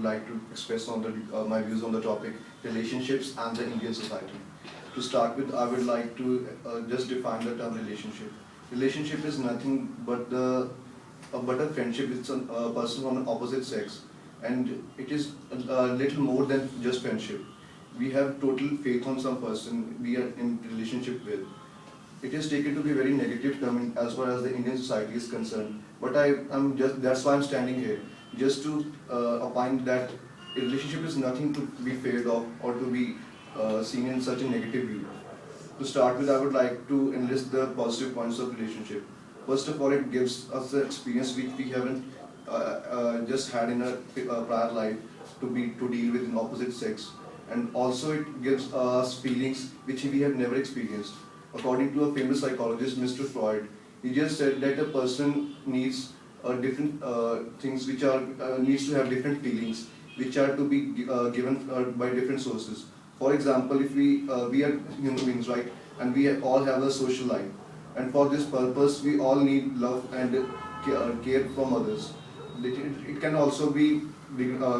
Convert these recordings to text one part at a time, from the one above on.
would like to express on my views on the topic relationships and the Indian society. To start with, I would like to just define the term relationship. Relationship is nothing but a friendship with a person from an opposite sex, and it is a little more than just friendship. We have total faith on some person we are in relationship with. It is taken to be a very negative term as far as the Indian society is concerned. But that's why I'm standing here, just to opine that a relationship is nothing to be feared of or to be seen in such a negative view. To start with, I would like to enlist the positive points of relationship. First of all, it gives us the experience which we haven't just had in a prior life to deal with an opposite sex, and also it gives us feelings which we have never experienced. According to a famous psychologist, Mr. Freud, he just said that a person needs different things which are needs to have different feelings which are to be given by different sources. For example, if we are human beings, right, and we all have a social life, and for this purpose we all need love and care from others. It can also be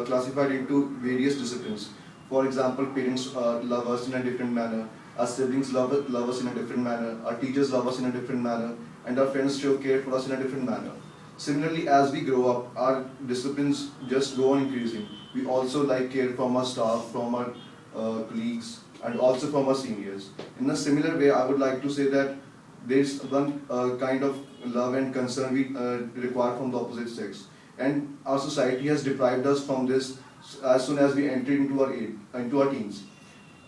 classified into various disciplines. For example, parents love us in a different manner, our siblings love us in a different manner, our teachers love us in a different manner, and our friends show care for us in a different manner. Similarly, as we grow up, our disciplines just go on increasing. We also like care from our staff, from our colleagues, and also from our seniors. In a similar way, I would like to say that there is one kind of love and concern we require from the opposite sex, and our society has deprived us from this as soon as we enter into our teens.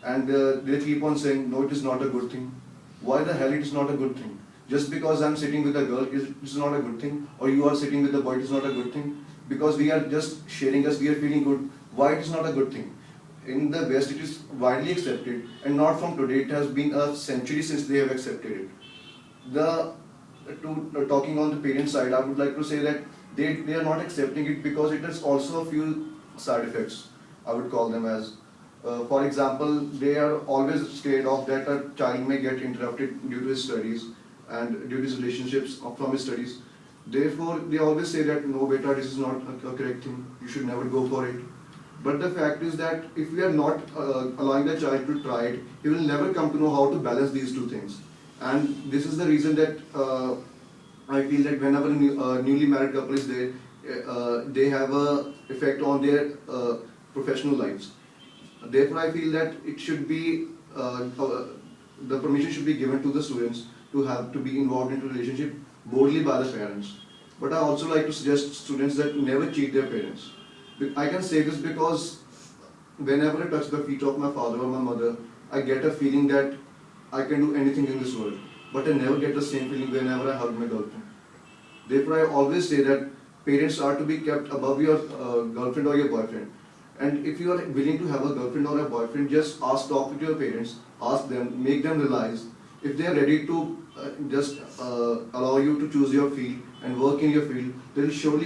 And they keep on saying, no, it is not a good thing. Why the hell it is not a good thing? Just because I'm sitting with a girl, it is not a good thing, or you are sitting with a boy, it is not a good thing. Because we are just sharing us, we are feeling good. Why it is not a good thing? In the West, it is widely accepted, and not from today. It has been a century since they have accepted it. Talking on the parent side, I would like to say that they are not accepting it because it has also a few side effects, I would call them as. For example, they are always scared of that a child may get interrupted due to his studies and due to his relationships from his studies. Therefore, they always say that, no, beta, this is not a correct thing, you should never go for it. But the fact is that if we are not allowing the child to try it, he will never come to know how to balance these two things. And this is the reason that I feel that whenever a newly married couple is there, they have an effect on their professional lives. Therefore, I feel that it should be the permission should be given to the students to be involved into relationship boldly by the parents. But I also like to suggest students that never cheat their parents. I can say this because whenever I touch the feet of my father or my mother, I get a feeling that I can do anything in this world. But I never get the same feeling whenever I hug my girlfriend. Therefore, I always say that parents are to be kept above your girlfriend or your boyfriend. And if you are willing to have a girlfriend or a boyfriend, just talk to your parents, ask them, make them realize. If they are ready to just allow you to choose your field and work in your field, they will surely